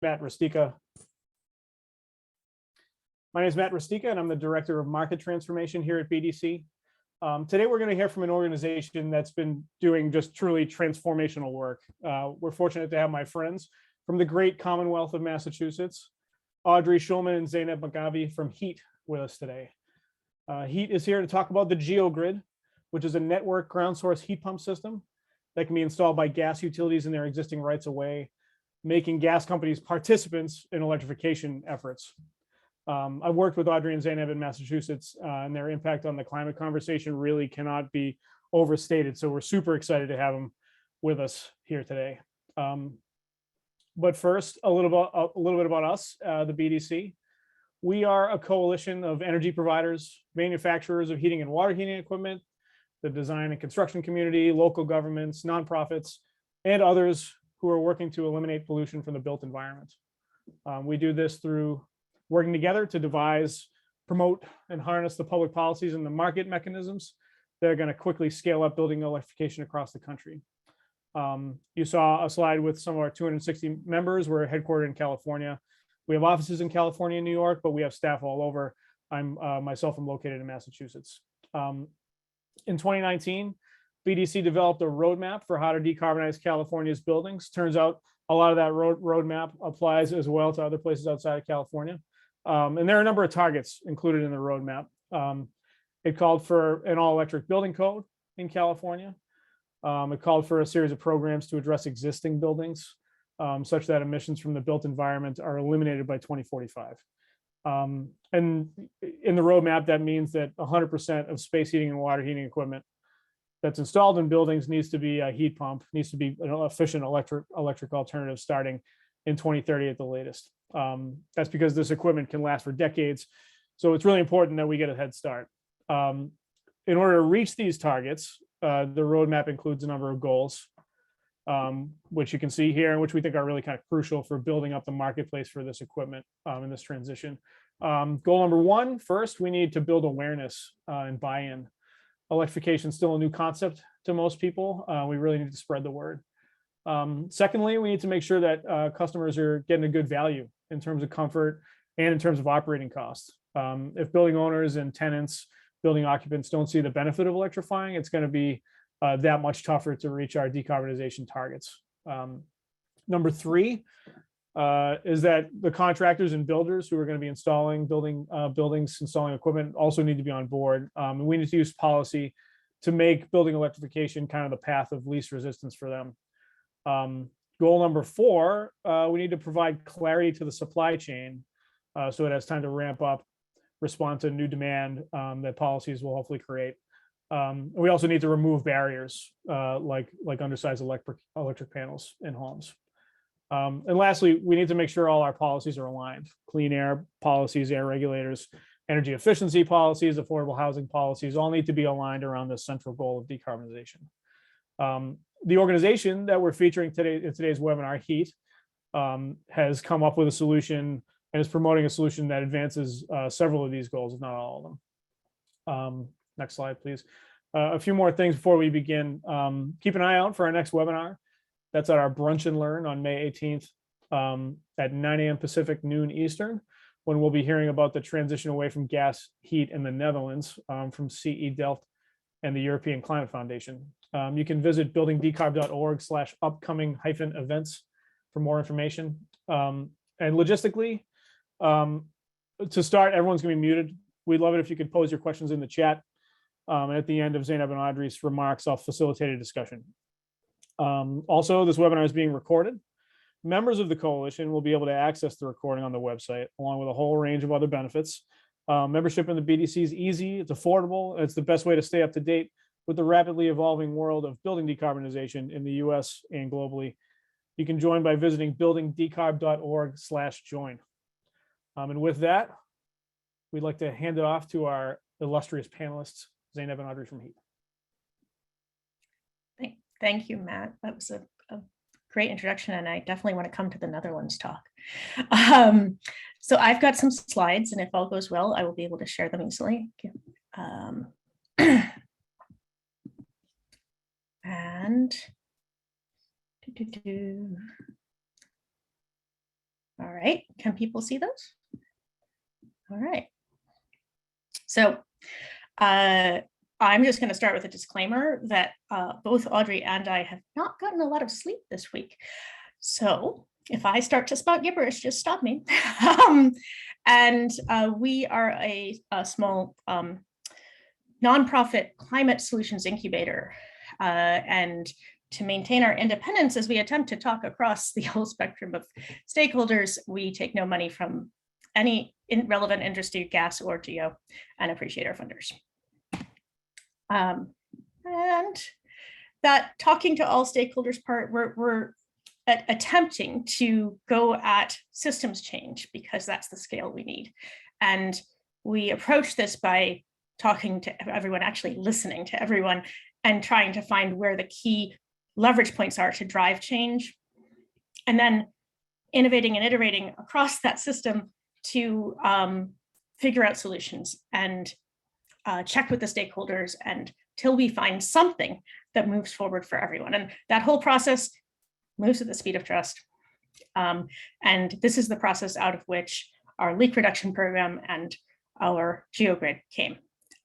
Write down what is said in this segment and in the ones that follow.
Matt Rustica. My name is Matt Rustica, and I'm the Director of Market Transformation here at BDC. Today, we're going to hear from an organization that's been doing just truly transformational work. We're fortunate to have my friends from the great Commonwealth of Massachusetts, Audrey Schulman and Zainab Magavi from HEET with us today. HEET is here to talk about the GeoGrid, which is a network ground source heat pump system that can be installed by gas utilities in their existing rights of way, making gas companies participants in electrification efforts. I've worked with Audrey and Zainab in Massachusetts, and their impact on the climate conversation really cannot be overstated. So we're super excited to have them with us here today. But first, a little bit about us, the BDC. We are a coalition of energy providers, manufacturers of heating and water heating equipment, the design and construction community, local governments, nonprofits, and others who are working to eliminate pollution from the built environment. We do this through working together to devise, promote, and harness the public policies and the market mechanisms that are going to quickly scale up building electrification across the country. You saw a slide with some of our 260 members. We're headquartered in California. We have offices in California and New York, but we have staff all over. Myself, I'm located in Massachusetts. In 2019, BDC developed a roadmap for how to decarbonize California's buildings. Turns out a lot of that roadmap applies as well to other places outside of California. And there are a number of targets included in the roadmap. It called for an all-electric building code in California. It called for a series of programs to address existing buildings, such that emissions from the built environment are eliminated by 2045. And in the roadmap, that means that 100% of space heating and water heating equipment that's installed in buildings needs to be a heat pump, needs to be an efficient electric alternative starting in 2030 at the latest. That's because this equipment can last for decades. So it's really important that we get a head start. In order to reach these targets, the roadmap includes a number of goals, which you can see here, and which we think are really kind of crucial for building up the marketplace for this equipment in this transition. Goal number one, first, we need to build awareness and buy-in. Electrification is still a new concept to most people. We really need to spread the word. Secondly, we need to make sure that customers are getting a good value in terms of comfort and in terms of operating costs. If building owners and tenants, building occupants don't see the benefit of electrifying, it's going to be that much tougher to reach our decarbonization targets. Number three is that the contractors and builders who are going to be installing buildings, installing equipment also need to be on board. And we need to use policy to make building electrification kind of the path of least resistance for them. Goal number four, we need to provide clarity to the supply chain so it has time to ramp up, respond to new demand that policies will hopefully create. We also need to remove barriers like undersized electric panels in homes. And lastly, we need to make sure all our policies are aligned. Clean air policies, air regulators, energy efficiency policies, affordable housing policies all need to be aligned around the central goal of decarbonization. The organization that we're featuring today in today's webinar, HEET, has come up with a solution and is promoting a solution that advances several of these goals, if not all of them. Next slide, please. A few more things before we begin. Keep an eye out for our next webinar. That's at our Brunch and Learn on May 18th at 9 a.m. Pacific, noon Eastern, when we'll be hearing about the transition away from gas heat in the Netherlands from CE Delft and the European Climate Foundation. You can visit buildingdecarb.org/upcoming-events for more information. And logistically, to start, everyone's going to be muted. We'd love it if you could pose your questions in the chat. And at the end of Zainab and Audrey's remarks, I'll facilitate a discussion. Also, this webinar is being recorded. Members of the coalition will be able to access the recording on the website, along with a whole range of other benefits. Membership in the BDC is easy, it's affordable, and it's the best way to stay up to date with the rapidly evolving world of building decarbonization in the US and globally. You can join by visiting buildingdecarb.org/join. And with that, we'd like to hand it off to our illustrious panelists, Zainab and Audrey from HEET. Thank you, Matt. That was a great introduction, and I definitely want to come to the Netherlands talk. So I've got some slides, and if all goes well, I will be able to share them easily. And right, can people see those? All right. So I'm just going to start with a disclaimer that both Audrey and I have not gotten a lot of sleep this week. So if I start to spout gibberish, just stop me. And we are a small nonprofit climate solutions incubator. And to maintain our independence as we attempt to talk across the whole spectrum of stakeholders, we take no money from any relevant industry, gas or geo, and appreciate our funders. And that talking to all stakeholders part, we're attempting to go at systems change because that's the scale we need. And we approach this by talking to everyone, actually listening to everyone, and trying to find where the key leverage points are to drive change. And then innovating and iterating across that system to figure out solutions and check with the stakeholders until we find something that moves forward for everyone. And that whole process moves at the speed of trust. And this is the process out of which our leak reduction program and our GeoGrid came.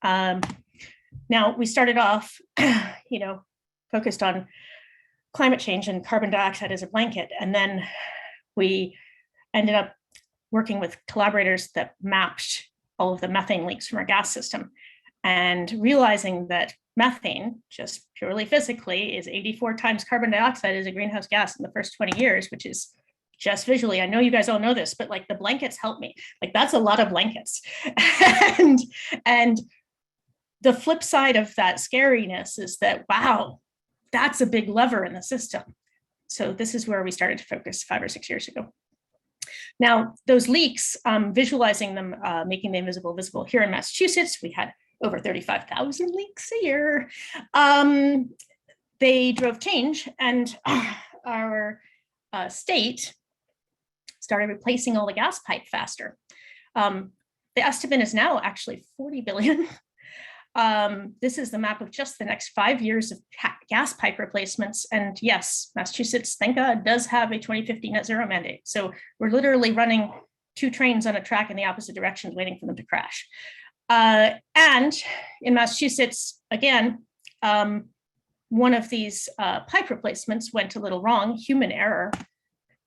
Now, we started off, focused on climate change and carbon dioxide as a blanket. And then we ended up working with collaborators that mapped all of the methane leaks from our gas system and realizing that methane, just purely physically, is 84 times carbon dioxide as a greenhouse gas in the first 20 years, which is just visually. I know you guys all know this, but like the blankets help me. Like that's a lot of blankets. and the flip side of that scariness is that, wow, that's a big lever in the system. So this is where we started to focus 5 or 6 years ago. Now, those leaks, visualizing them, making the invisible visible. Here in Massachusetts, we had over 35,000 leaks a year. They drove change, and our state started replacing all the gas pipe faster. The estimate is now actually 40 billion. This is the map of just the next 5 years of gas pipe replacements. And yes, Massachusetts, thank God, does have a 2050 net zero mandate. So we're literally running 2 trains on a track in the opposite direction, waiting for them to crash. And in Massachusetts, again, one of these pipe replacements went a little wrong, human error,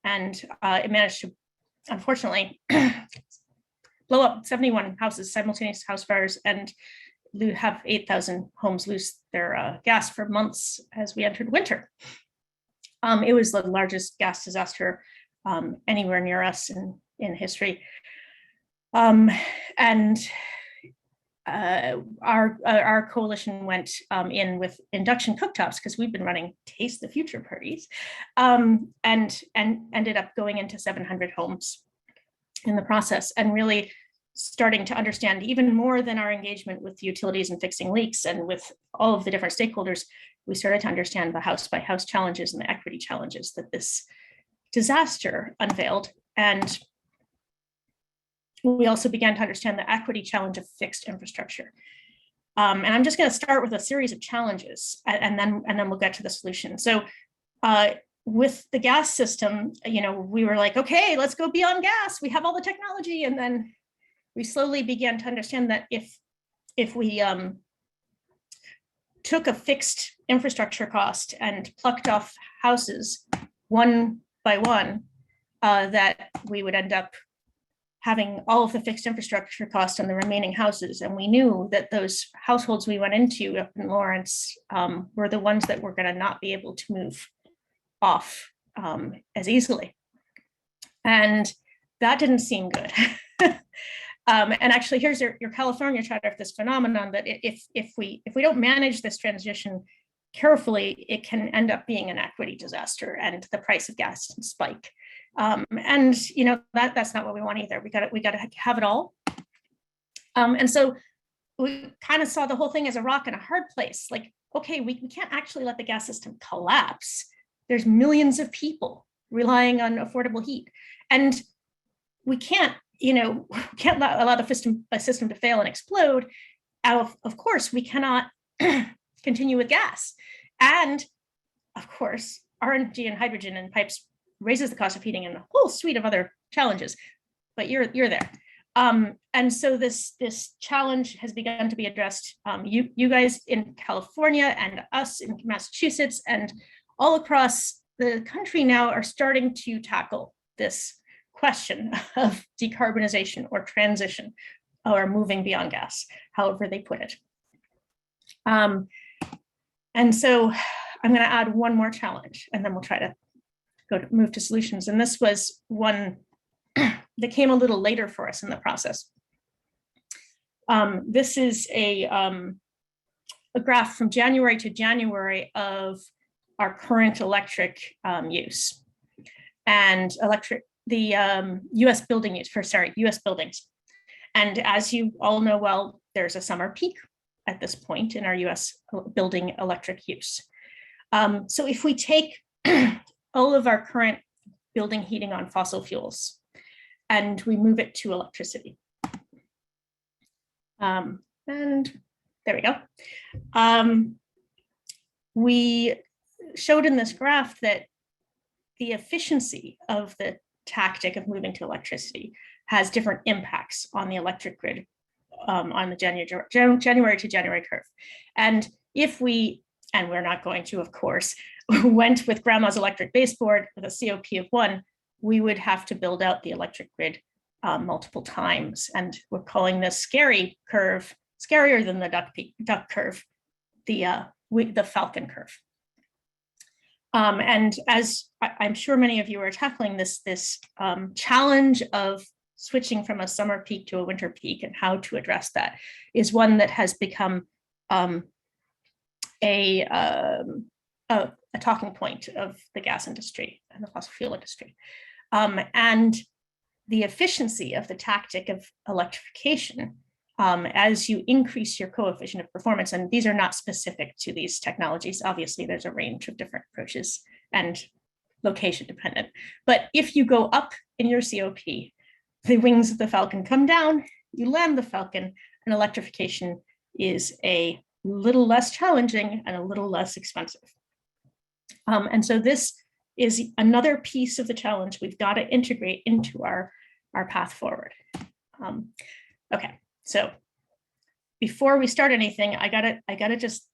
and it managed to, unfortunately, blow up 71 houses, simultaneous house fires, and have 8,000 homes lose their gas for months as we entered winter. It was the largest gas disaster anywhere near us in history. And our coalition went in with induction cooktops because we've been running Taste the Future parties, and ended up going into 700 homes in the process, and really starting to understand even more than our engagement with utilities and fixing leaks and with all of the different stakeholders. We started to understand the house by house challenges and the equity challenges that this disaster unveiled. And we also began to understand the equity challenge of fixed infrastructure. And I'm just going to start with a series of challenges, and then we'll get to the solution. So with the gas system, we were like, okay, let's go beyond gas. We have all the technology. And then we slowly began to understand that if we took a fixed infrastructure cost and plucked off houses one by one, that we would end up having all of the fixed infrastructure cost on the remaining houses. And we knew that those households we went into up in Lawrence were the ones that were going to not be able to move off as easily. And that didn't seem good. And actually, here's your California chart of this phenomenon, that if we don't manage this transition carefully, it can end up being an equity disaster and the price of gas can spike. And that's not what we want either. We got to have it all. And so we kind of saw the whole thing as a rock and a hard place. Like, okay, we can't actually let the gas system collapse. There's millions of people relying on affordable heat, and we can't allow the system to fail and explode. Of course, we cannot continue with gas. And of course, RNG and hydrogen and pipes raises the cost of heating and a whole suite of other challenges, but you're there. And so this challenge has begun to be addressed. You guys in California and us in Massachusetts and all across the country now are starting to tackle this question of decarbonization or transition or moving beyond gas, however they put it. And so I'm going to add one more challenge, and then we'll try to move to solutions. And this was one that came a little later for us in the process. This is a graph from January to January of our current electric use and the US building use for, US buildings. And as you all know well, there's a summer peak at this point in our US building electric use. So if we take all of our current building heating on fossil fuels and we move it to electricity. And there we go. We showed in this graph that the efficiency of the tactic of moving to electricity has different impacts on the electric grid on the January to January curve. And if we, and we're not going to, of course, went with grandma's electric baseboard with a COP of 1, we would have to build out the electric grid multiple times. And we're calling this scary curve, scarier than the duck curve, the falcon curve. And as I'm sure many of you are tackling this challenge of switching from a summer peak to a winter peak and how to address that is one that has become a talking point of the gas industry and the fossil fuel industry. And the efficiency of the tactic of electrification as you increase your coefficient of performance, and these are not specific to these technologies. Obviously, there's a range of different approaches and location dependent. But if you go up in your COP, the wings of the falcon come down, you land the falcon, and electrification is a little less challenging and a little less expensive. And so this is another piece of the challenge we've got to integrate into our path forward. Okay, so before we start anything, I gotta just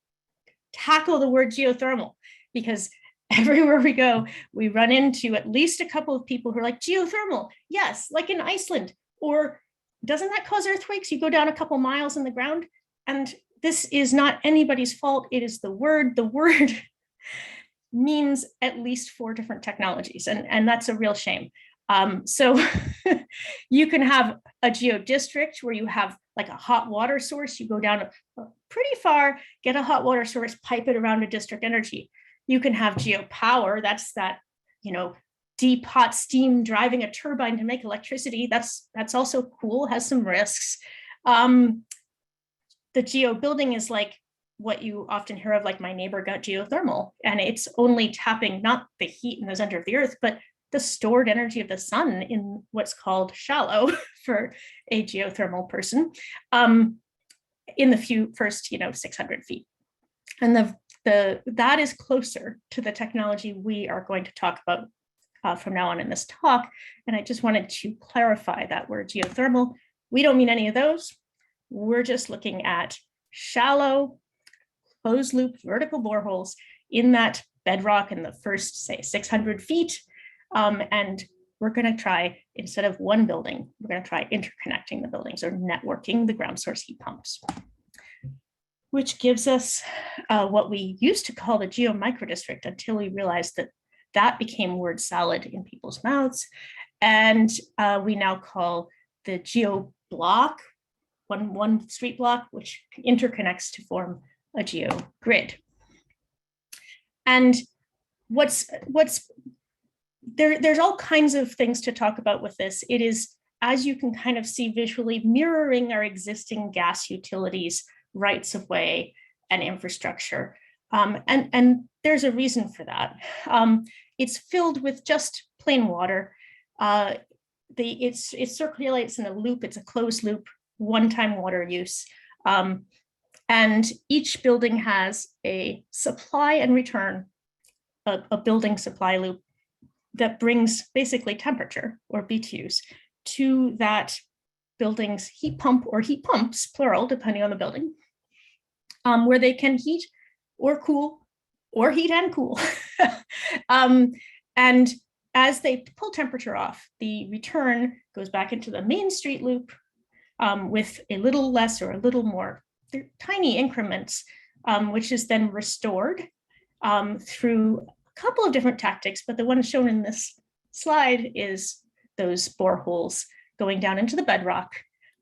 tackle the word geothermal, because everywhere we go, we run into at least a couple of people who are like, geothermal, yes, like in Iceland, or doesn't that cause earthquakes? You go down a couple miles in the ground, and this is not anybody's fault. It is the word. The word means at least 4 different technologies, and that's a real shame. So you can have a geodistrict where you have like a hot water source. You go down pretty far, get a hot water source, pipe it around a district energy. You can have geopower. That's that, deep hot steam driving a turbine to make electricity. That's also cool, has some risks. The geo building is like what you often hear of, like my neighbor got geothermal, and it's only tapping not the heat in the center of the earth, but the stored energy of the sun in what's called shallow for a geothermal person in the first 600 feet. And that is closer to the technology we are going to talk about from now on in this talk. And I just wanted to clarify that word geothermal. We don't mean any of those. We're just looking at shallow, closed loop vertical boreholes in that bedrock in the first, say, 600 feet. And we're going to try, instead of one building, we're going to try interconnecting the buildings or networking the ground source heat pumps, which gives us what we used to call the geo-microdistrict until we realized that became word salad in people's mouths. And we now call the geo block, one street block, which interconnects to form a GeoGrid. And there's all kinds of things to talk about with this. It is, as you can kind of see visually, mirroring our existing gas utilities, rights of way, and infrastructure. And there's a reason for that. It's filled with just plain water. It circulates in a loop. It's a closed loop, one-time water use. And each building has a supply and return, a building supply loop that brings basically temperature, or BTUs, to that building's heat pump or heat pumps, plural, depending on the building, where they can heat or cool, or heat and cool. And as they pull temperature off, the return goes back into the main street loop with a little less or a little more. They're tiny increments, which is then restored through a couple of different tactics, but the one shown in this slide is those boreholes going down into the bedrock,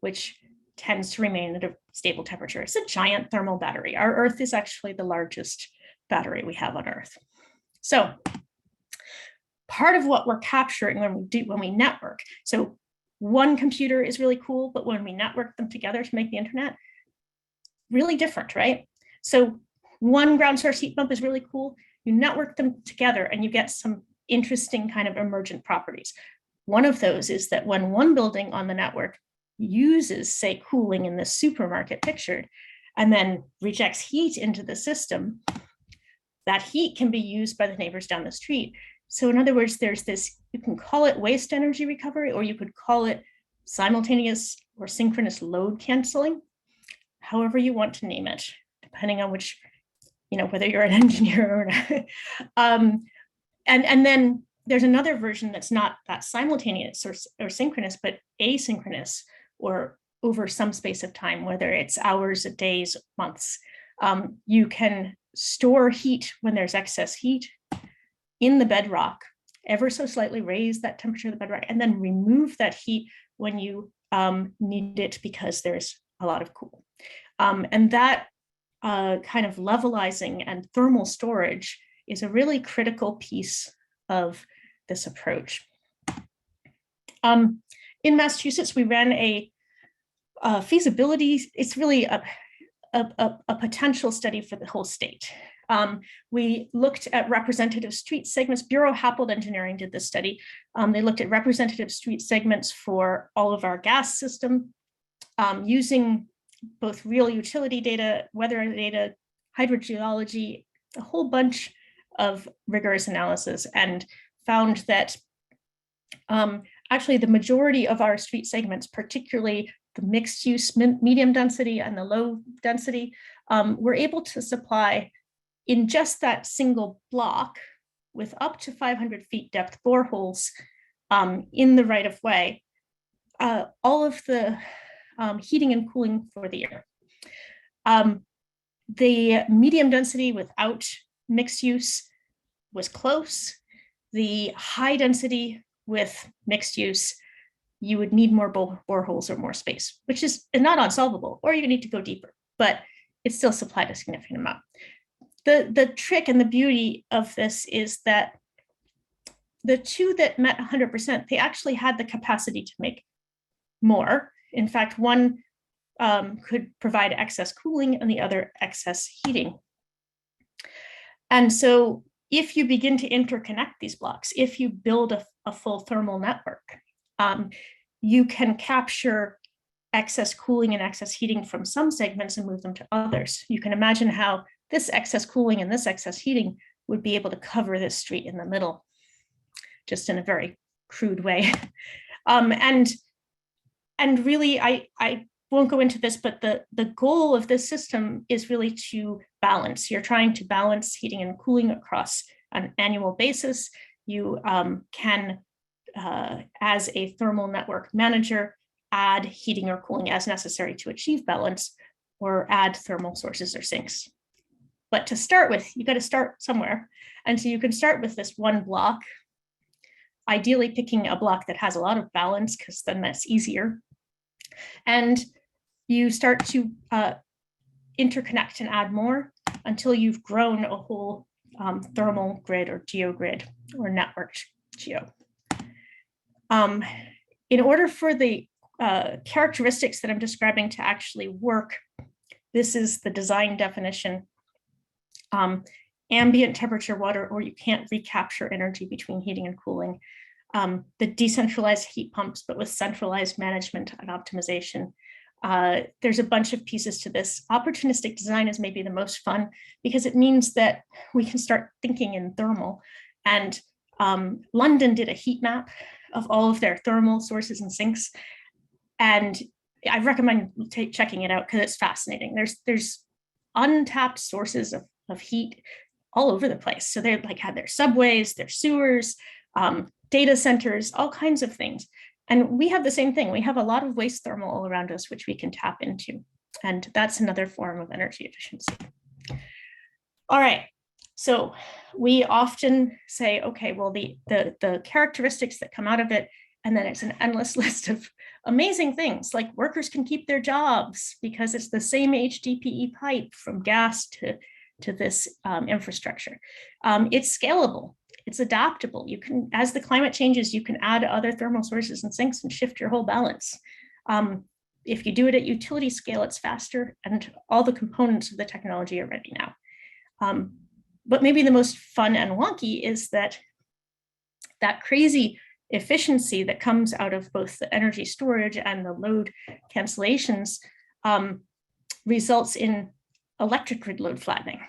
which tends to remain at a stable temperature. It's a giant thermal battery. Our Earth is actually the largest battery we have on Earth. So part of what we're capturing when we network, so one computer is really cool, but when we network them together to make the internet, really different, right? So one ground source heat pump is really cool. You network them together and you get some interesting kind of emergent properties. One of those is that when one building on the network uses, say, cooling in this supermarket pictured, and then rejects heat into the system, that heat can be used by the neighbors down the street. So in other words, there's this, you can call it waste energy recovery, or you could call it simultaneous or synchronous load canceling, however you want to name it, depending on which, whether you're an engineer or not. And then there's another version that's not that simultaneous or synchronous, but asynchronous, or over some space of time, whether it's hours, days, months. You can store heat when there's excess heat in the bedrock, ever so slightly raise that temperature of the bedrock, and then remove that heat when you need it because there's a lot of cool. And that kind of levelizing and thermal storage is a really critical piece of this approach. In Massachusetts, we ran a feasibility, it's really a potential study for the whole state. We looked at representative street segments. Bureau Happold Engineering did this study. They looked at representative street segments for all of our gas system using both real utility data, weather data, hydrogeology, a whole bunch of rigorous analysis, and found that actually the majority of our street segments, particularly the mixed use medium density and the low density, were able to supply in just that single block with up to 500 feet depth boreholes in the right of way, all of the heating and cooling for the year. The medium density without mixed use was close. The high density with mixed use, you would need more boreholes or more space, which is not unsolvable, or you need to go deeper, but it still supplied a significant amount. The trick and the beauty of this is that the two that met 100%, they actually had the capacity to make more. In fact, one could provide excess cooling and the other excess heating. And so if you begin to interconnect these blocks, if you build a full thermal network, you can capture excess cooling and excess heating from some segments and move them to others. You can imagine how this excess cooling and this excess heating would be able to cover this street in the middle, just in a very crude way. And really, I won't go into this, but the goal of this system is really to balance. You're trying to balance heating and cooling across an annual basis. You can, as a thermal network manager, add heating or cooling as necessary to achieve balance, or add thermal sources or sinks. But to start with, you got to start somewhere. And so you can start with this one block, ideally picking a block that has a lot of balance, because then that's easier. And you start to interconnect and add more until you've grown a whole thermal grid or GeoGrid or networked geo. In order for the characteristics that I'm describing to actually work, this is the design definition. Ambient temperature water, or you can't recapture energy between heating and cooling. The decentralized heat pumps, but with centralized management and optimization. There's a bunch of pieces to this. Opportunistic design is maybe the most fun, because it means that we can start thinking in thermal and London did a heat map of all of their thermal sources and sinks. And I recommend checking it out because it's fascinating. There's untapped sources of heat all over the place. So they like had their subways, their sewers, data centers, all kinds of things. And we have the same thing. We have a lot of waste thermal all around us, which we can tap into. And that's another form of energy efficiency. All right. So we often say, okay, well, the characteristics that come out of it, and then it's an endless list of amazing things, like workers can keep their jobs because it's the same HDPE pipe from gas to this infrastructure. It's scalable, it's adaptable. You can, as the climate changes, you can add other thermal sources and sinks and shift your whole balance. If you do it at utility scale, it's faster, and all the components of the technology are ready now. But maybe the most fun and wonky is that crazy efficiency that comes out of both the energy storage and the load cancellations results in electric grid load flattening.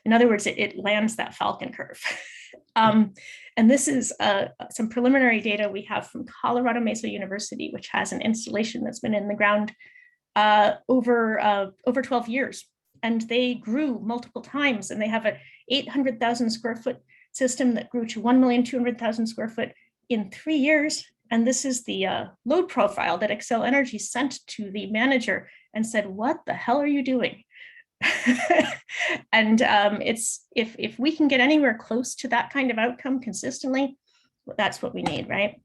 In other words, it lands that Falcon curve. And this is some preliminary data we have from Colorado Mesa University, which has an installation that's been in the ground over 12 years. And they grew multiple times, and they have a 800,000 square foot system that grew to 1,200,000 square foot in 3 years. And this is the load profile that Xcel Energy sent to the manager and said, what the hell are you doing? And it's if we can get anywhere close to that kind of outcome consistently, that's what we need, right?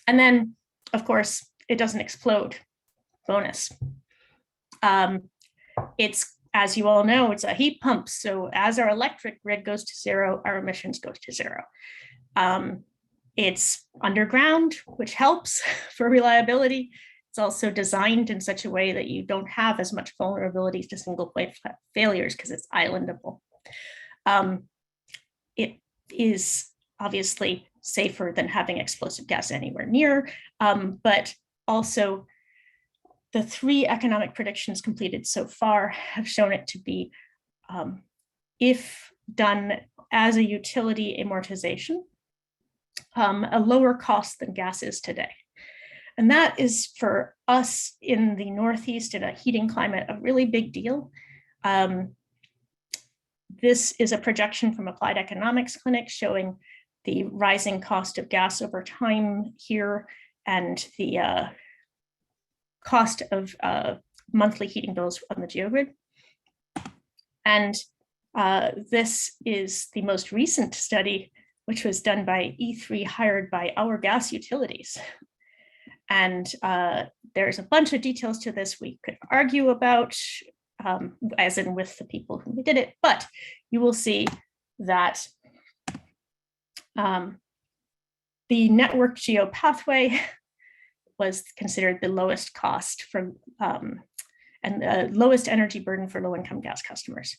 And then, of course, it doesn't explode. Bonus. It's, as you all know, it's a heat pump. So as our electric grid goes to zero, our emissions go to zero. It's underground, which helps for reliability. It's also designed in such a way that you don't have as much vulnerability to single point failures because it's islandable. It is obviously safer than having explosive gas anywhere near, but also the 3 economic predictions completed so far have shown it to be, if done as a utility amortization, a lower cost than gas is today. And that is, for us in the Northeast in a heating climate, a really big deal. This is a projection from Applied Economics Clinic showing the rising cost of gas over time here and the cost of monthly heating bills on the GeoGrid. And this is the most recent study, which was done by E3, hired by our gas utilities. And there's a bunch of details to this we could argue about, as in with the people who did it, but you will see that the network geo pathway was considered the lowest cost from and the lowest energy burden for low-income gas customers,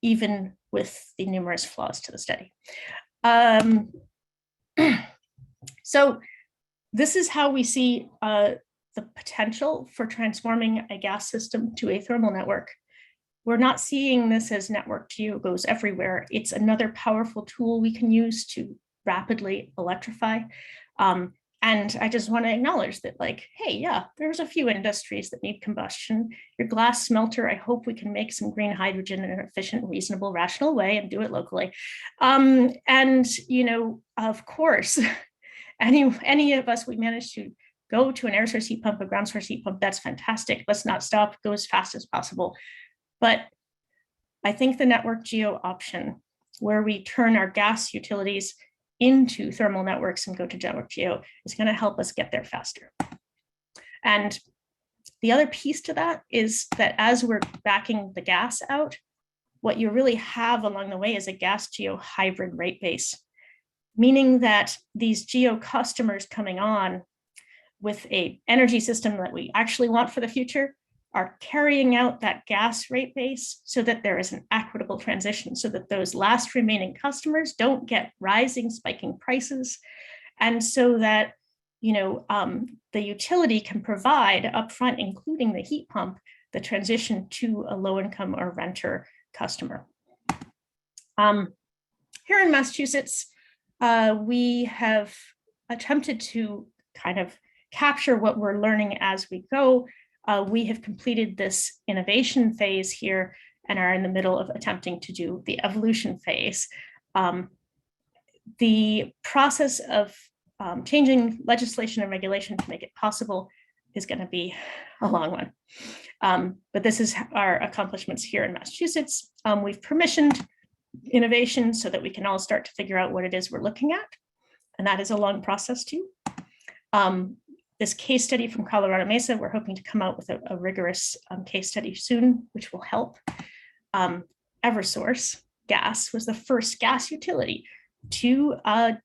even with the numerous flaws to the study. So this is how we see the potential for transforming a gas system to a thermal network. We're not seeing this as network geo goes everywhere. It's another powerful tool we can use to rapidly electrify. And I just want to acknowledge that, like, hey, yeah, there's a few industries that need combustion. Your glass smelter, I hope we can make some green hydrogen in an efficient, reasonable, rational way and do it locally. And, you know, of course, any of us, we manage to go to an air source heat pump, a ground source heat pump, that's fantastic. Let's not stop, go as fast as possible. But I think the network geo option, where we turn our gas utilities into thermal networks and go to network geo, is going to help us get there faster. And the other piece to that is that as we're backing the gas out, what you really have along the way is a gas geo hybrid rate base, meaning that these geo customers coming on with an energy system that we actually want for the future are carrying out that gas rate base so that there is an equitable transition, so that those last remaining customers don't get rising, spiking prices. And so that, you know, the utility can provide upfront, including the heat pump, the transition to a low income or renter customer. here in Massachusetts, we have attempted to kind of capture what we're learning as we go. We have completed this innovation phase here and are in the middle of attempting to do the evolution phase. The process of changing legislation and regulation to make it possible is going to be a long one. But this is our accomplishments here in Massachusetts. We've permissioned innovation so that we can all start to figure out what it is we're looking at. And that is a long process too. This case study from Colorado Mesa, we're hoping to come out with a rigorous case study soon, which will help. Eversource Gas was the first gas utility to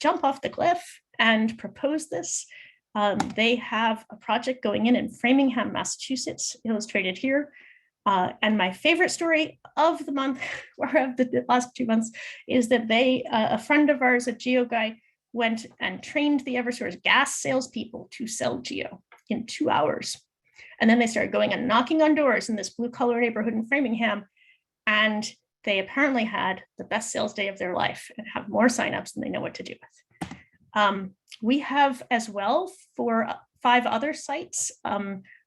jump off the cliff and propose this. They have a project going in Framingham, Massachusetts, illustrated here. And my favorite story of the month, or of the last 2 months, is that a friend of ours, a Geo guy, went and trained the Eversource gas salespeople to sell Geo in 2 hours. And then they started going and knocking on doors in this blue-collar neighborhood in Framingham. And they apparently had the best sales day of their life and have more signups than they know what to do with. We have as well, for 5 other sites,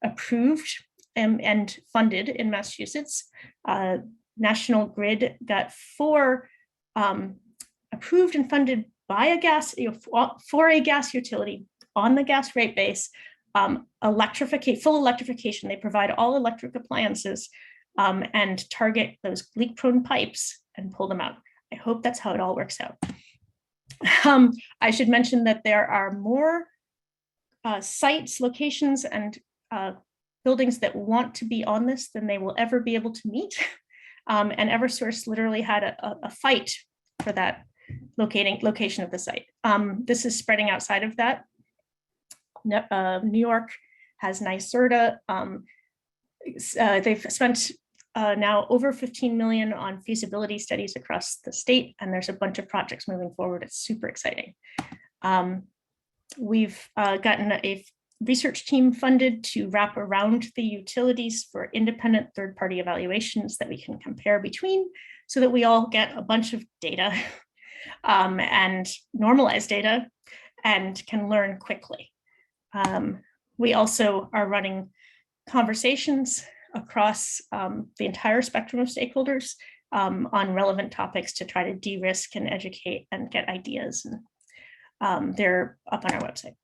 approved and funded in Massachusetts. National Grid got 4 approved and funded by a gas, for a gas utility on the gas rate base, full electrification. They provide all electric appliances and target those leak-prone pipes and pull them out. I hope that's how it all works out. I should mention that there are more sites, locations, and buildings that want to be on this than they will ever be able to meet. And Eversource literally had a fight for that location of the site. This is spreading outside of that. New York has NYSERDA. They've spent now over 15 million on feasibility studies across the state, and there's a bunch of projects moving forward. It's super exciting. We've gotten a research team funded to wrap around the utilities for independent third-party evaluations that we can compare between, so that we all get a bunch of data and normalized data and can learn quickly. We also are running conversations across the entire spectrum of stakeholders on relevant topics to try to de-risk and educate and get ideas. And they're up on our website.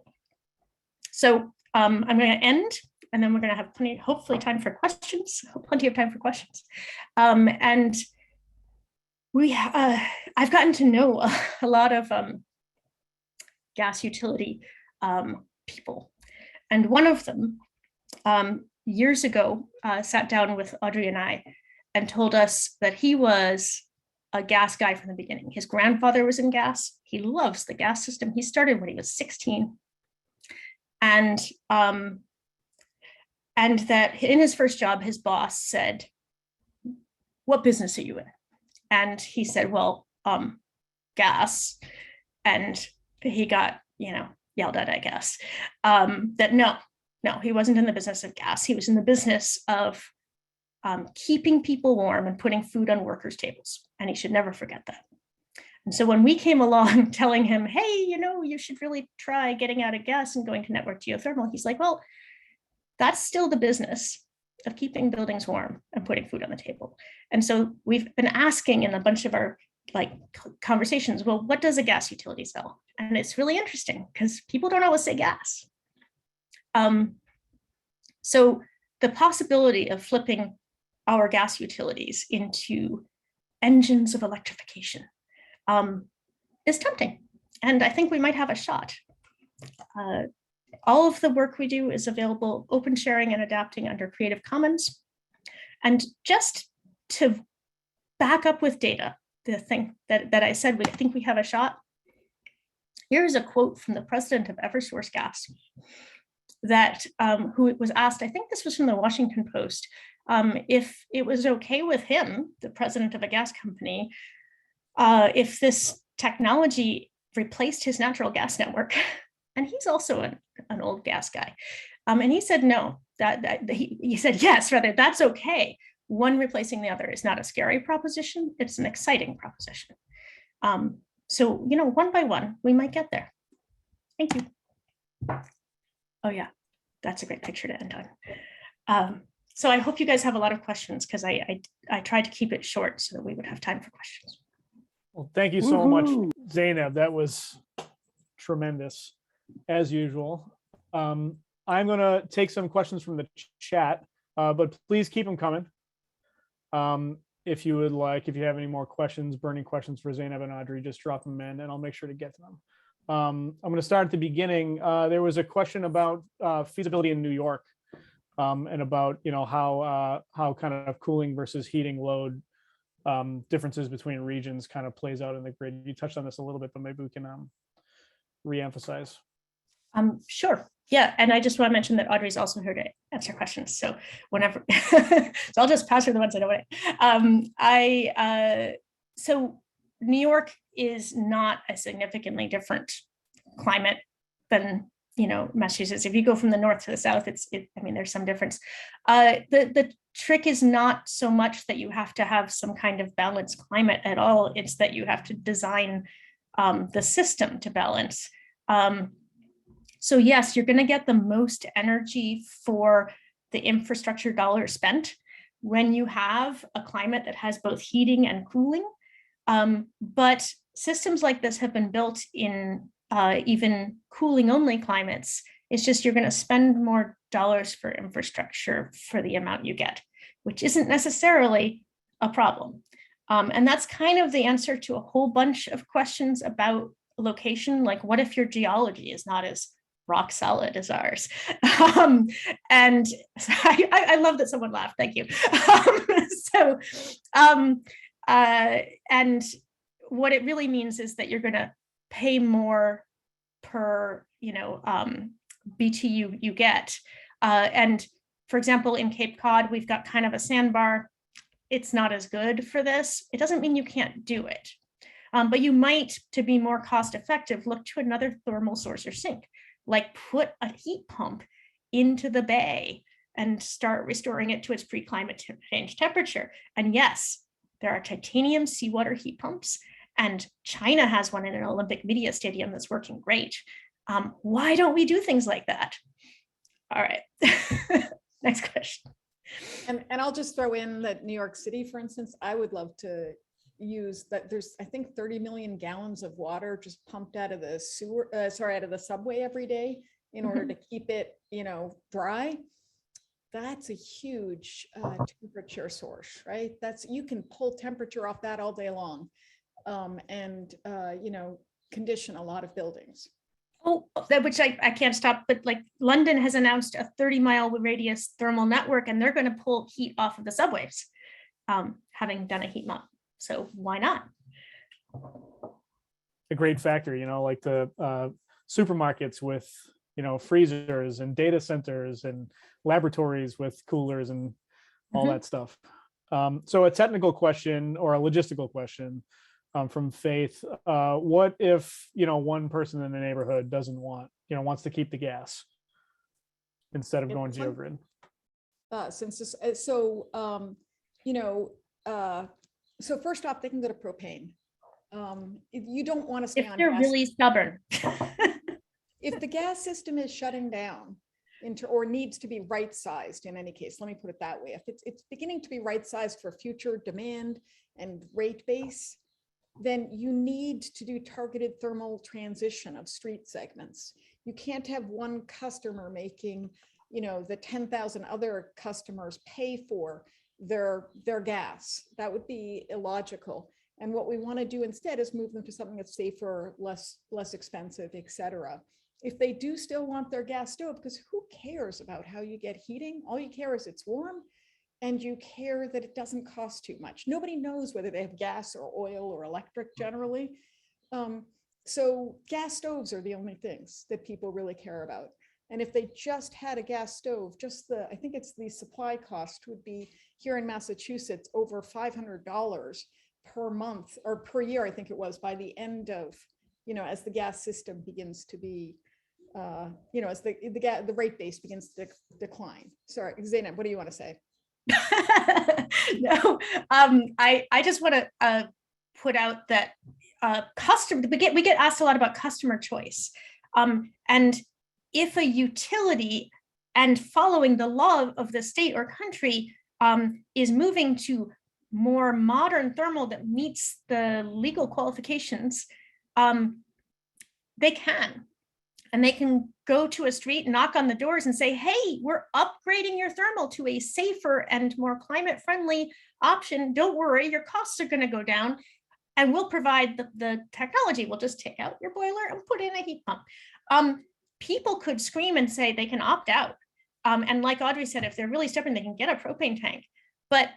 So I'm going to end, and then we're going to have hopefully time for questions, plenty of time for questions. And I've gotten to know a lot of gas utility people. And one of them years ago sat down with Audrey and I and told us that he was a gas guy from the beginning. His grandfather was in gas. He loves the gas system. He started when he was 16. And that in his first job, his boss said, "What business are you in?" And he said, "Well, gas." And he got, yelled at, I guess, that no, he wasn't in the business of gas. He was in the business of keeping people warm and putting food on workers' tables. And he should never forget that. And so when we came along telling him, hey, you should really try getting out of gas and going to network geothermal, he's like, well, that's still the business of keeping buildings warm and putting food on the table. And so we've been asking in a bunch of our conversations, well, what does a gas utility sell? And it's really interesting because people don't always say gas. So the possibility of flipping our gas utilities into engines of electrification is tempting. And I think we might have a shot. All of the work we do is available, open sharing and adapting under Creative Commons. And just to back up with data, the thing that I said, I think we have a shot. Here's a quote from the president of Eversource Gas that who was asked, I think this was from the Washington Post, if it was okay with him, the president of a gas company, if this technology replaced his natural gas network. And he's also an old gas guy. And he said, no, he said, yes, rather, that's okay. One replacing the other is not a scary proposition. It's an exciting proposition. So, one by one, we might get there. Thank you. Oh yeah, that's a great picture to end on. So I hope you guys have a lot of questions, because I tried to keep it short so that we would have time for questions. Well, thank you so much, Zainab. That was tremendous, as usual. I'm going to take some questions from the chat, but please keep them coming. If you would like, if you have any more questions, burning questions for Zainab and Audrey, just drop them in and I'll make sure to get to them. I'm going to start at the beginning. There was a question about feasibility in New York, and about how kind of cooling versus heating load differences between regions kind of plays out in the grid. You touched on this a little bit, but maybe we can re-emphasize. Sure. Yeah, and I just want to mention that Audrey's also here to answer questions. So whenever, so I'll just pass her the ones I know. So New York is not a significantly different climate than Massachusetts. If you go from the north to the south, I mean, there's some difference. The trick is not so much that you have to have some kind of balanced climate at all. It's that you have to design the system to balance. So yes, you're going to get the most energy for the infrastructure dollar spent when you have a climate that has both heating and cooling. But systems like this have been built in even cooling only climates. It's just you're going to spend more dollars for infrastructure for the amount you get, which isn't necessarily a problem. And that's kind of the answer to a whole bunch of questions about location. Like, what if your geology is not as rock solid as ours? And I love that someone laughed. Thank you. And what it really means is that you're going to pay more per BTU you get. And for example, in Cape Cod, we've got kind of a sandbar. It's not as good for this. It doesn't mean you can't do it. But you might, to be more cost effective, look to another thermal source or sink, like put a heat pump into the bay and start restoring it to its pre-climate change temperature. And yes, there are titanium seawater heat pumps, and China has one in an Olympic media stadium that's working great. Why don't we do things like that? All right, next question. And I'll just throw in that New York City, for instance, I would love to use that. There's, I think, 30 million gallons of water just pumped out of the out of the subway every day in order to keep it, dry. That's a huge temperature source, right? You can pull temperature off that all day long, and condition a lot of buildings. Oh, which I can't stop, but like London has announced a 30-mile radius thermal network, and they're going to pull heat off of the subways, having done a heat map. So why not? A great factor, like the supermarkets with, freezers and data centers and laboratories with coolers and all that stuff. So a technical question or a logistical question from Faith. What if, one person in the neighborhood doesn't wants to keep the gas instead of going GeoGrid? So first off, they can go to propane. You don't want to stay on gas. If they're really stubborn. If the gas system is shutting down or needs to be right-sized, in any case, let me put it that way. If it's beginning to be right-sized for future demand and rate base, then you need to do targeted thermal transition of street segments. You can't have one customer making, the 10,000 other customers pay for their gas. That would be illogical. And what we want to do instead is move them to something that's safer, less expensive, et cetera. If they do still want their gas stove, because who cares about how you get heating? All you care is it's warm, and you care that it doesn't cost too much. Nobody knows whether they have gas or oil or electric generally. So gas stoves are the only things that people really care about. And if they just had a gas stove, I think it's the supply cost would be here in Massachusetts over $500 per month or per year, I think it was, by the end of, as the gas system begins to be, as the rate base begins to decline. Sorry, Zainab, what do you want to say? No, I just want to put out that we get asked a lot about customer choice. And if a utility and following the law of the state or country is moving to more modern thermal that meets the legal qualifications, they can. And they can go to a street, knock on the doors and say, hey, we're upgrading your thermal to a safer and more climate friendly option. Don't worry, your costs are going to go down. And we'll provide the technology. We'll just take out your boiler and put in a heat pump. People could scream and say they can opt out. And like Audrey said, if they're really stubborn, they can get a propane tank. But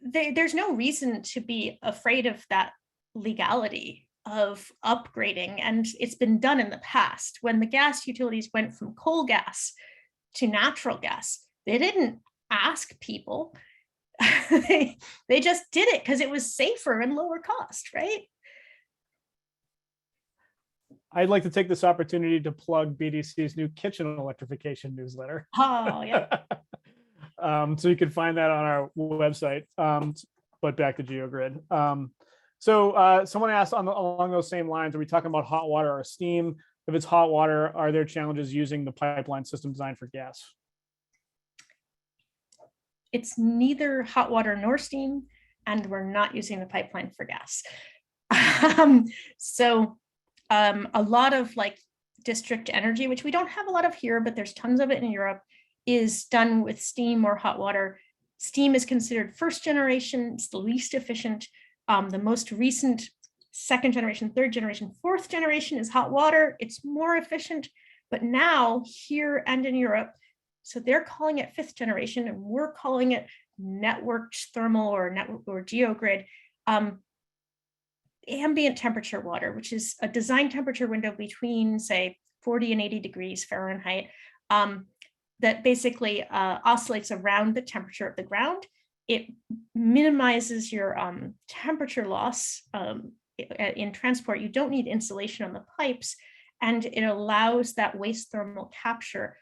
there's no reason to be afraid of that legality of upgrading. And it's been done in the past. When the gas utilities went from coal gas to natural gas, they didn't ask people. They just did it because it was safer and lower cost, right? I'd like to take this opportunity to plug BDC's new kitchen electrification newsletter. Oh, yeah. So you can find that on our website. But back to GeoGrid. So someone asked along those same lines, are we talking about hot water or steam? If it's hot water, are there challenges using the pipeline system designed for gas? It's neither hot water nor steam, and we're not using the pipeline for gas. A lot of like district energy, which we don't have a lot of here, but there's tons of it in Europe, is done with steam or hot water. Steam is considered first generation. It's the least efficient. The most recent second generation, third generation, fourth generation is hot water. It's more efficient, but now here and in Europe, so they're calling it fifth generation and we're calling it networked thermal or GeoGrid. Ambient temperature water, which is a design temperature window between say 40 and 80 degrees Fahrenheit, that basically oscillates around the temperature of the ground. It minimizes your temperature loss in transport. You don't need insulation on the pipes, and it allows that waste thermal capture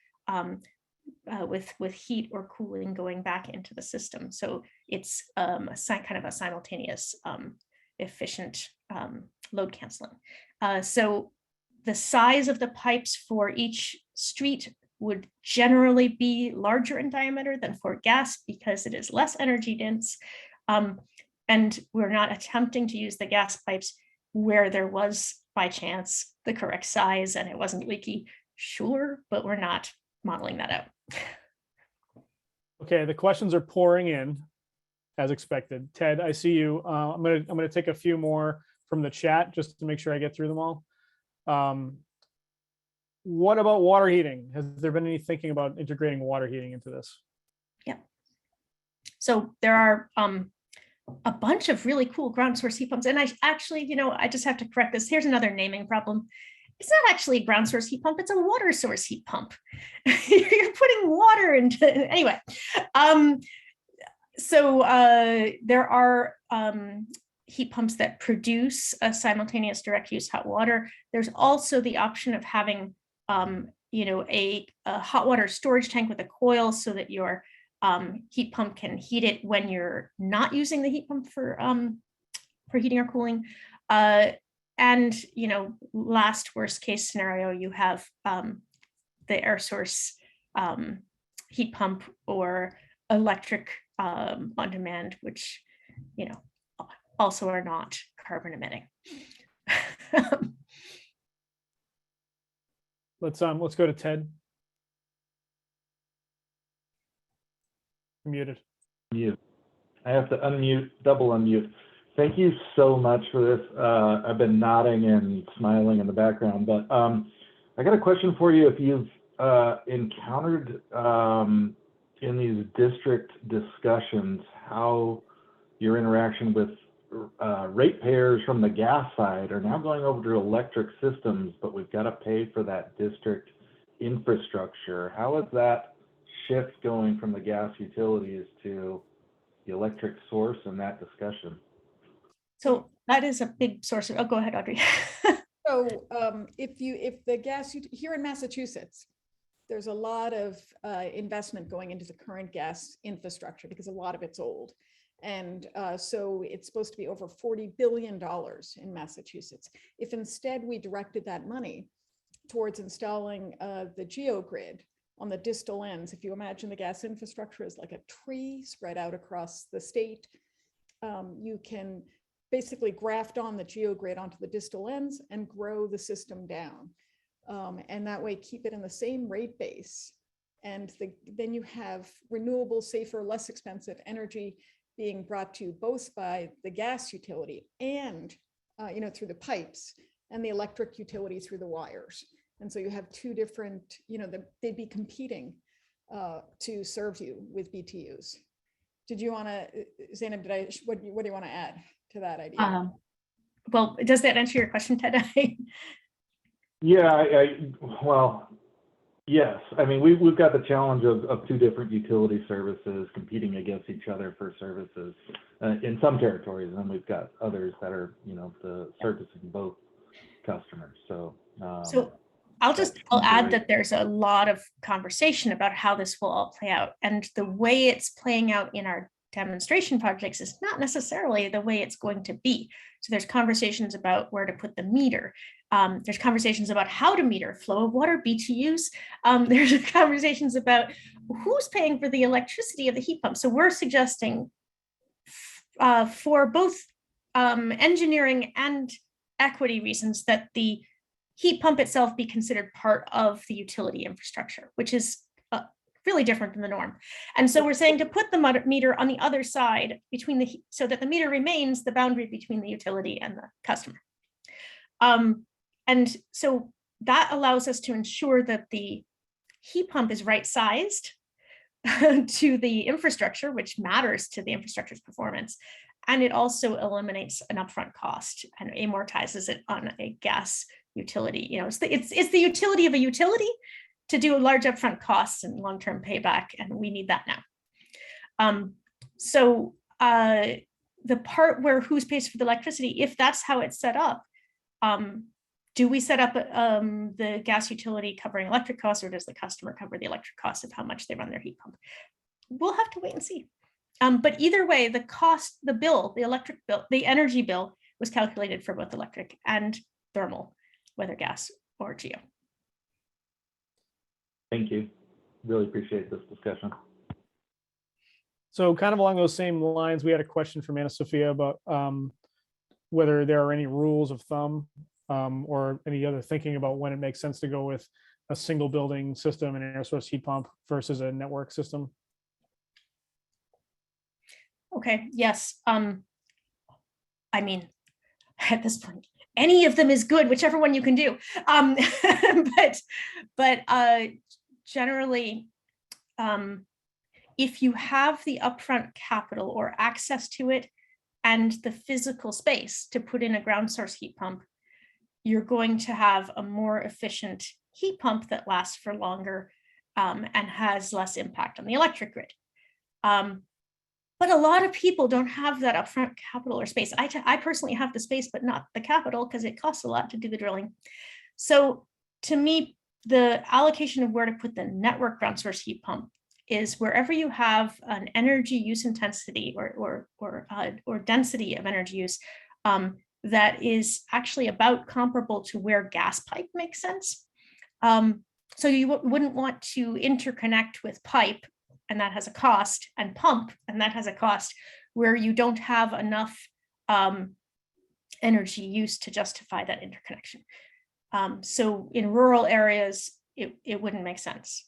with heat or cooling going back into the system. So it's kind of a simultaneous efficient load canceling. So the size of the pipes for each street would generally be larger in diameter than for gas because it is less energy dense. And we're not attempting to use the gas pipes where there was by chance the correct size and it wasn't leaky. Sure, but we're not modeling that out. Okay, the questions are pouring in as expected. Ted, I see you. I'm gonna take a few more from the chat just to make sure I get through them all. What about water heating? Has there been any thinking about integrating water heating into this? Yeah. So there are a bunch of really cool ground source heat pumps. And I actually, I just have to correct this. Here's another naming problem. It's not actually a ground source heat pump. It's a water source heat pump. You're putting water into, anyway. So there are heat pumps that produce a simultaneous direct use hot water. There's also the option of having, a hot water storage tank with a coil so that your heat pump can heat it when you're not using the heat pump for heating or cooling. And, last worst case scenario, you have the air source heat pump or electric on demand, which, also are not carbon emitting. Let's go to Ted. Muted. Mute. I have to unmute, double unmute. Thank you so much for this. I've been nodding and smiling in the background, but I got a question for you. If you've encountered in these district discussions, how your interaction with ratepayers from the gas side are now going over to electric systems, but we've got to pay for that district infrastructure. How is that shift going from the gas utilities to the electric source in that discussion? So that is a big source of, go ahead, Audrey. So if the gas, here in Massachusetts, there's a lot of investment going into the current gas infrastructure because a lot of it's old. And so it's supposed to be over $40 billion in Massachusetts. If instead we directed that money towards installing the GeoGrid on the distal ends, if you imagine the gas infrastructure as like a tree spread out across the state, you can basically graft on the GeoGrid onto the distal ends and grow the system down. And that way keep it in the same rate base. And then you have renewable, safer, less expensive energy being brought to you both by the gas utility and through the pipes, and the electric utility through the wires. And so you have two different, they'd be competing to serve you with BTUs. Did you want to, Zainab, what do you want to add to that idea? Well, does that answer your question, Ted? Yeah, well, yes. I mean, we've got the challenge of two different utility services competing against each other for services in some territories, and then we've got others that are, servicing both customers. So I'll add that there's a lot of conversation about how this will all play out, and the way it's playing out in our demonstration projects is not necessarily the way it's going to be. So there's conversations about where to put the meter. There's conversations about how to meter flow of water, BTUs. There's conversations about who's paying for the electricity of the heat pump. So we're suggesting for both engineering and equity reasons that the heat pump itself be considered part of the utility infrastructure, which is really different than the norm. And so we're saying to put the meter on the other side so that the meter remains the boundary between the utility and the customer. And so that allows us to ensure that the heat pump is right-sized to the infrastructure, which matters to the infrastructure's performance. And it also eliminates an upfront cost and amortizes it on a gas utility. It's the utility of a utility to do a large upfront costs and long-term payback, and we need that now. So the part where who's pays for the electricity, if that's how it's set up, do we set up the gas utility covering electric costs, or does the customer cover the electric costs of how much they run their heat pump? We'll have to wait and see. But either way, the cost, the bill, the electric bill, the energy bill was calculated for both electric and thermal, whether gas or geo. Thank you. Really appreciate this discussion. So kind of along those same lines, we had a question from Anna Sophia about whether there are any rules of thumb or any other thinking about when it makes sense to go with a single building system, an air source heat pump versus a network system. Okay, yes. I mean, at this point, any of them is good, whichever one you can do. But generally, if you have the upfront capital or access to it and the physical space to put in a ground source heat pump, you're going to have a more efficient heat pump that lasts for longer and has less impact on the electric grid. But a lot of people don't have that upfront capital or space. I personally have the space, but not the capital, because it costs a lot to do the drilling. So to me, the allocation of where to put the network ground source heat pump is wherever you have an energy use intensity or density of energy use that is actually about comparable to where gas pipe makes sense. So you wouldn't want to interconnect with pipe, and that has a cost, and pump, and that has a cost, where you don't have enough energy use to justify that interconnection. So in rural areas, it wouldn't make sense.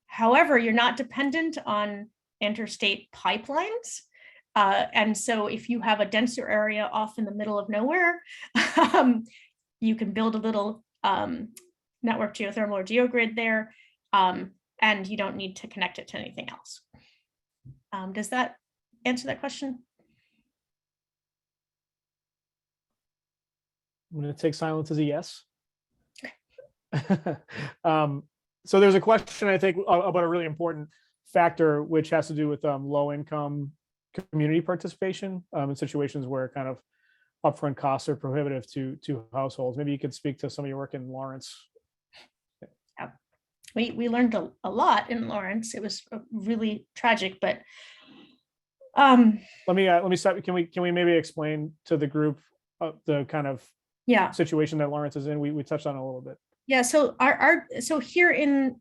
However, you're not dependent on interstate pipelines. And so if you have a denser area off in the middle of nowhere, you can build a little network geothermal or geogrid there, and you don't need to connect it to anything else. Does that answer that question? I'm going to take silence as a yes. So there's a question, I think, about a really important factor, which has to do with low income community participation in situations where kind of upfront costs are prohibitive to households. Maybe you could speak to some of your work in Lawrence. Yeah. We learned a lot in Lawrence. It was really tragic, but Let me stop. Can we maybe explain to the group the kind of Yeah. situation that Lawrence is in? We touched on it a little bit. Yeah, so so here in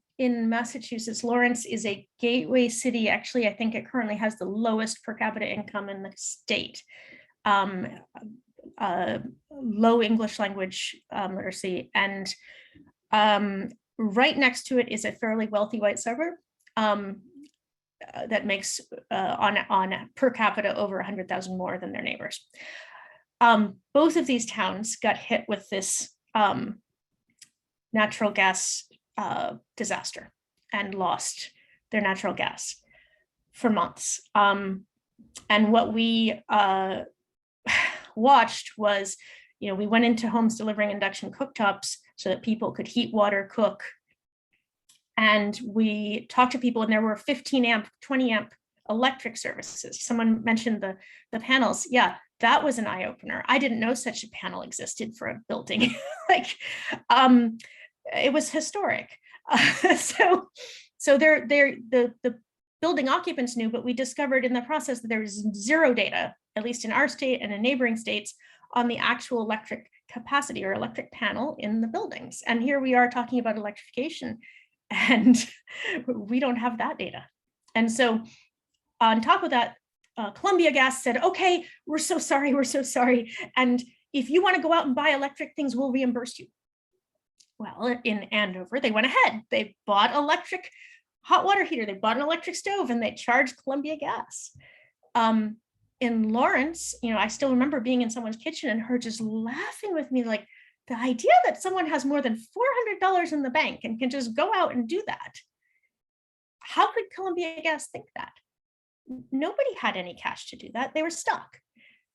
Massachusetts, Lawrence is a gateway city. Actually, I think it currently has the lowest per capita income in the state. Low English language literacy, and right next to it is a fairly wealthy white suburb that makes on per capita over 100,000 more than their neighbors. Both of these towns got hit with this natural gas disaster and lost their natural gas for months. And what we watched was, we went into homes delivering induction cooktops so that people could heat water, cook. And we talked to people, and there were 15 amp, 20 amp electric services. Someone mentioned the panels. Yeah, that was an eye opener. I didn't know such a panel existed for a building. It was historic. So the building occupants knew, but we discovered in the process that there was zero data, at least in our state and in neighboring states, on the actual electric capacity or electric panel in the buildings. And here we are talking about electrification, and we don't have that data. And so on top of that, Columbia Gas said, okay, we're so sorry. And if you want to go out and buy electric things, we'll reimburse you. Well, in Andover, they went ahead. They bought electric hot water heater. They bought an electric stove, and they charged Columbia Gas. In Lawrence, I still remember being in someone's kitchen and her just laughing with me, like, the idea that someone has more than $400 in the bank and can just go out and do that. How could Columbia Gas think that? Nobody had any cash to do that. They were stuck.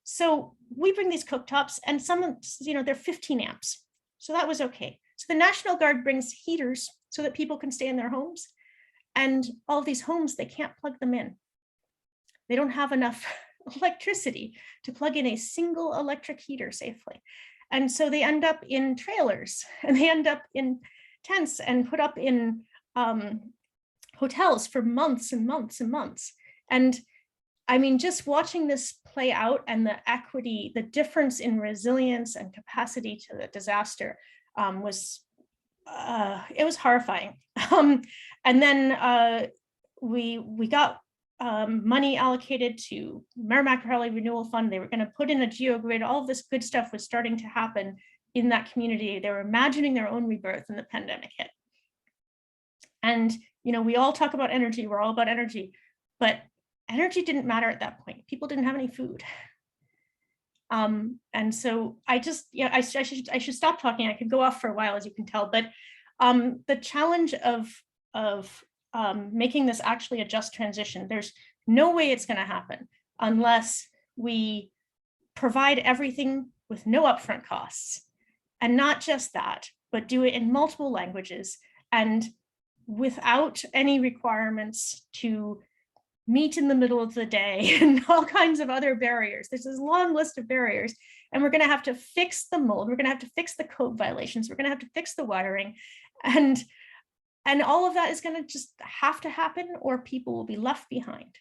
So we bring these cooktops, and some, they're 15 amps. So that was okay. So the National Guard brings heaters so that people can stay in their homes. And all of these homes, they can't plug them in. They don't have enough electricity to plug in a single electric heater safely. And so they end up in trailers, and they end up in tents and put up in hotels for months and months and months. And I mean, just watching this play out, and the equity, the difference in resilience and capacity to the disaster was horrifying. And then we got money allocated to Merrimack Valley Renewal Fund. They were going to put in a GeoGrid. All of this good stuff was starting to happen in that community. They were imagining their own rebirth, and the pandemic hit. And we all talk about energy. We're all about energy, but energy didn't matter at that point. People didn't have any food. And so I just, I should stop talking. I could go off for a while, as you can tell, but the challenge of making this actually a just transition, there's no way it's going to happen unless we provide everything with no upfront costs. And not just that, but do it in multiple languages and without any requirements to meet in the middle of the day and all kinds of other barriers. There's this long list of barriers, and we're going to have to fix the mold. We're going to have to fix the code violations. We're going to have to fix the wiring, and all of that is going to just have to happen, or people will be left behind.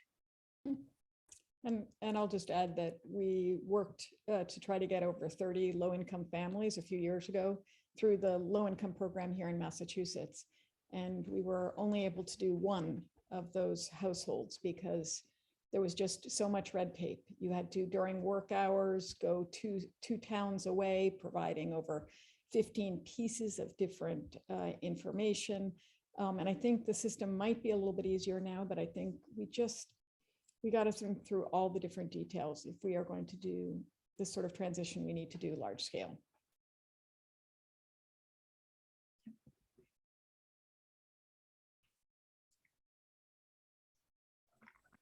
And I'll just add that we worked to try to get over 30 low-income families a few years ago through the low-income program here in Massachusetts. And we were only able to do one of those households because there was just so much red tape. You had to, during work hours, go two towns away, providing over 15 pieces of different information. And I think the system might be a little bit easier now, but I think we got to think through all the different details if we are going to do this sort of transition we need to do large scale.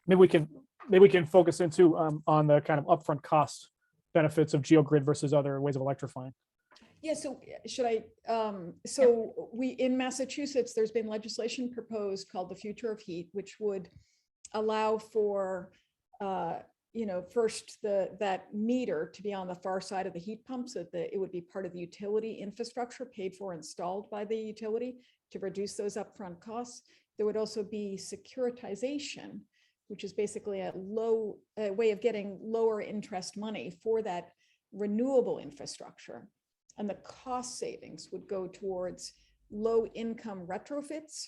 Maybe we can focus into on the kind of upfront cost benefits of GeoGrid versus other ways of electrifying. Yeah, so should I, so we, in Massachusetts, there's been legislation proposed called the Future of Heat, which would allow for, first that meter to be on the far side of the heat pump, so that it would be part of the utility infrastructure paid for, installed by the utility to reduce those upfront costs. There would also be securitization which is basically a way of getting lower interest money for that renewable infrastructure. And the cost savings would go towards low income retrofits,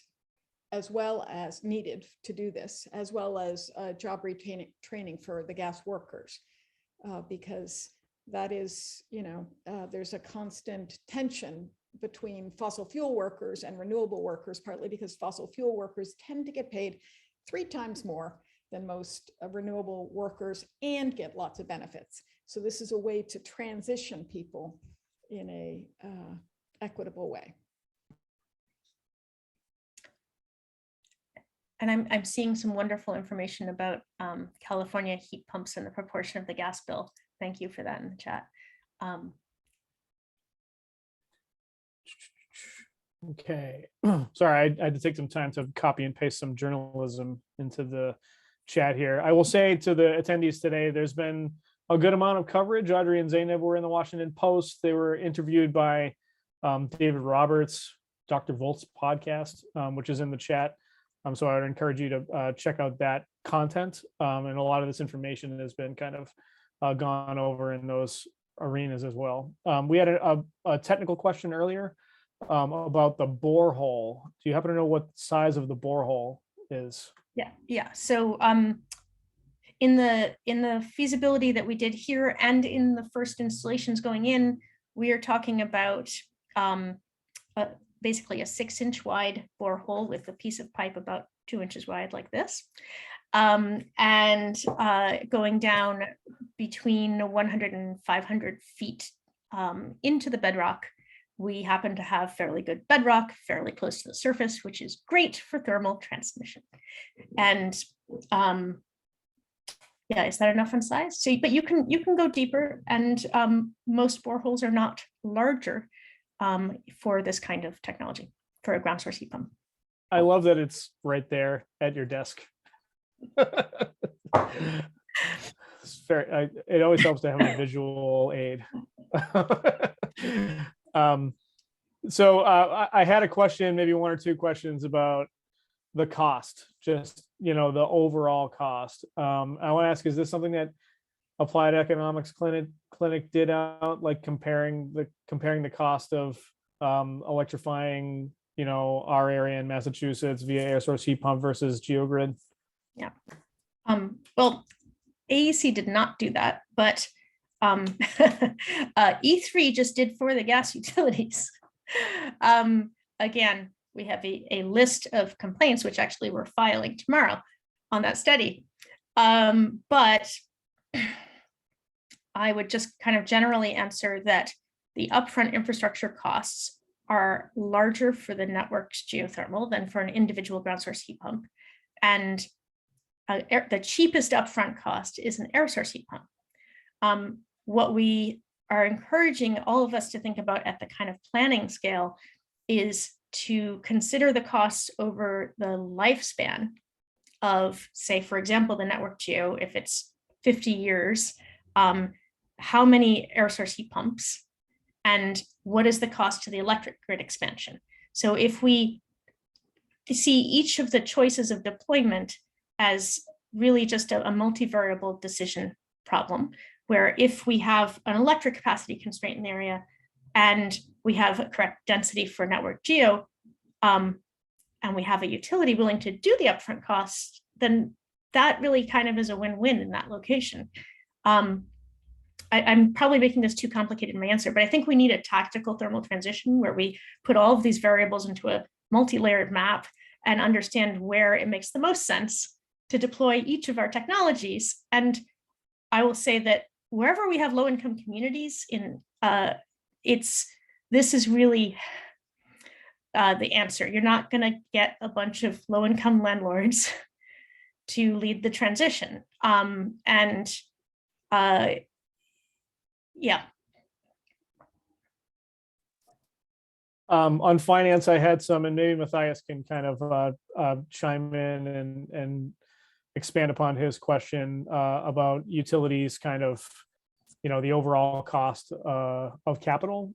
as well as needed to do this, as well as job training for the gas workers, because that is, there's a constant tension between fossil fuel workers and renewable workers, partly because fossil fuel workers tend to get paid 3 times more than most renewable workers and get lots of benefits. So this is a way to transition people in a equitable way. And I'm seeing some wonderful information about California heat pumps and the proportion of the gas bill. Thank you for that in the chat. Okay, sorry, I had to take some time to copy and paste some journalism into the chat here. I will say to the attendees today, there's been a good amount of coverage. Audrey and Zainab were in the Washington Post. They were interviewed by David Roberts, Dr. Volt's podcast, which is in the chat. So I would encourage you to check out that content. And a lot of this information has been kind of gone over in those arenas as well. We had a technical question earlier about the borehole. Do you happen to know what size of the borehole is? Yeah. So in the feasibility that we did here and in the first installations going in, we are talking about basically a 6-inch wide borehole with a piece of pipe about 2 inches wide like this. And going down between 100 and 500 feet into the bedrock. We happen to have fairly good bedrock, fairly close to the surface, which is great for thermal transmission. And yeah, is that enough in size? So, but you can go deeper, and most boreholes are not larger for this kind of technology, for a ground source heat pump. I love that it's right there at your desk. It's fair. It always helps to have a visual aid. So I had a question, maybe 1 or 2 questions about the cost, just, the overall cost. I want to ask, is this something that Applied Economics Clinic did out, like comparing the cost of electrifying, our area in Massachusetts via air source heat pump versus GeoGrid? Yeah. Well, AEC did not do that, but E3 just did for the gas utilities. Again, we have a list of complaints, which actually we're filing tomorrow on that study. But I would just kind of generally answer that the upfront infrastructure costs are larger for the networked geothermal than for an individual ground source heat pump. And the cheapest upfront cost is an air source heat pump. What we are encouraging all of us to think about at the kind of planning scale is to consider the costs over the lifespan of, say, for example, the network geo, if it's 50 years, how many air source heat pumps, and what is the cost to the electric grid expansion? So if we see each of the choices of deployment as really just a multivariable decision problem, where if we have an electric capacity constraint in the area and we have a correct density for network geo, and we have a utility willing to do the upfront costs, then that really kind of is a win-win in that location. I'm probably making this too complicated in my answer, but I think we need a tactical thermal transition where we put all of these variables into a multi-layered map and understand where it makes the most sense to deploy each of our technologies. And I will say that wherever we have low-income communities, this is really the answer. You're not going to get a bunch of low-income landlords to lead the transition. Yeah. On finance, I had some, and maybe Matthias can kind of chime in and expand upon his question about utilities, kind of, the overall cost of capital,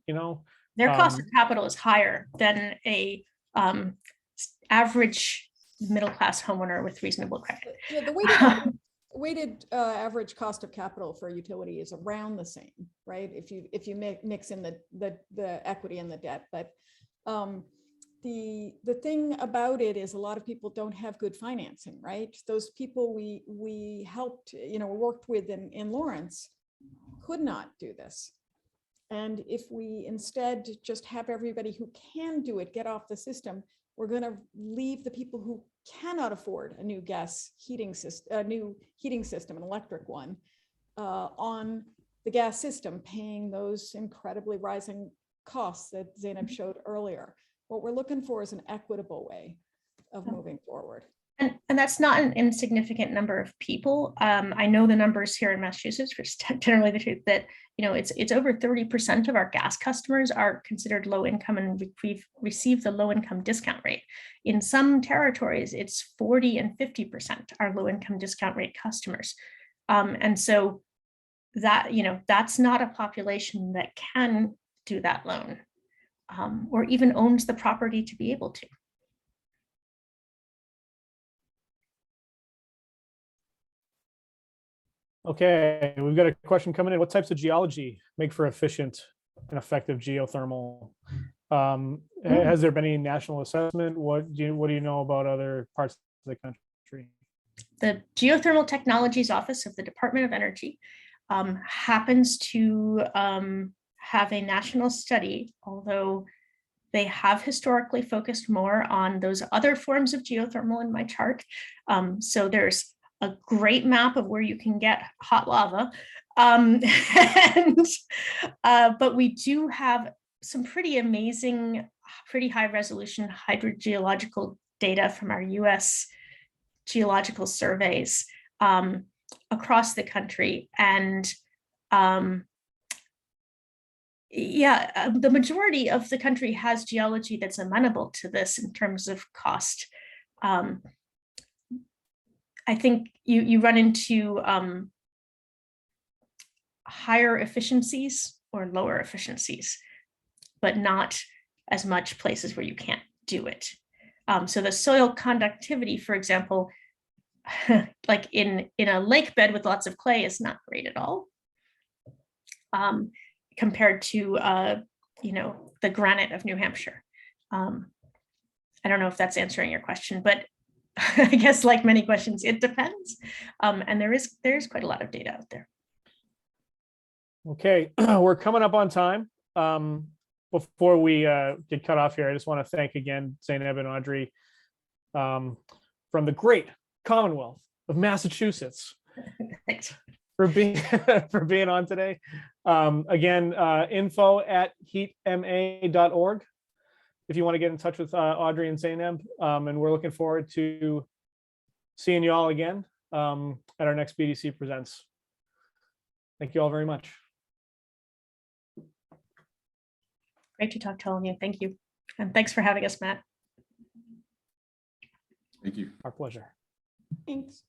Their cost of capital is higher than a average middle-class homeowner with reasonable credit. Yeah, the weighted average cost of capital for a utility is around the same, right? If you mix in the equity and the debt, but the thing about it is a lot of people don't have good financing, right? Those people we helped, worked with in Lawrence could not do this. And if we instead just have everybody who can do it get off the system, we're going to leave the people who cannot afford a new gas heating system, a new heating system, an electric one, on the gas system, paying those incredibly rising costs that Zainab showed earlier. What we're looking for is an equitable way of moving forward. And that's not an insignificant number of people. I know the numbers here in Massachusetts, which is generally the truth, that it's over 30% of our gas customers are considered low income, and we've received the low income discount rate. In some territories, it's 40 and 50% are low income discount rate customers. And so that, that's not a population that can do that loan, or even owns the property to be able to. Okay, we've got a question coming in. What types of geology make for efficient and effective geothermal? Has there been any national assessment? What do you know about other parts of the country? The Geothermal Technologies Office of the Department of Energy happens to have a national study, although they have historically focused more on those other forms of geothermal in my chart. So there's a great map of where you can get hot lava. But we do have some pretty amazing, pretty high resolution hydrogeological data from our US geological surveys across the country. And the majority of the country has geology that's amenable to this in terms of cost. I think you run into higher efficiencies or lower efficiencies, but not as much places where you can't do it. So the soil conductivity, for example, like in a lake bed with lots of clay is not great at all, compared to the granite of New Hampshire. I don't know if that's answering your question, but I guess like many questions, it depends. And there's quite a lot of data out there. Okay, we're coming up on time. Before we get cut off here, I just want to thank again Zainab and Audrey from the great Commonwealth of Massachusetts Thanks. for being on today. Again, info@heatma.org if you want to get in touch with Audrey and Zainab, and we're looking forward to seeing you all again at our next BDC Presents. Thank you all very much. Great to talk to all of you. Thank you. And thanks for having us, Matt. Thank you. Our pleasure. Thanks.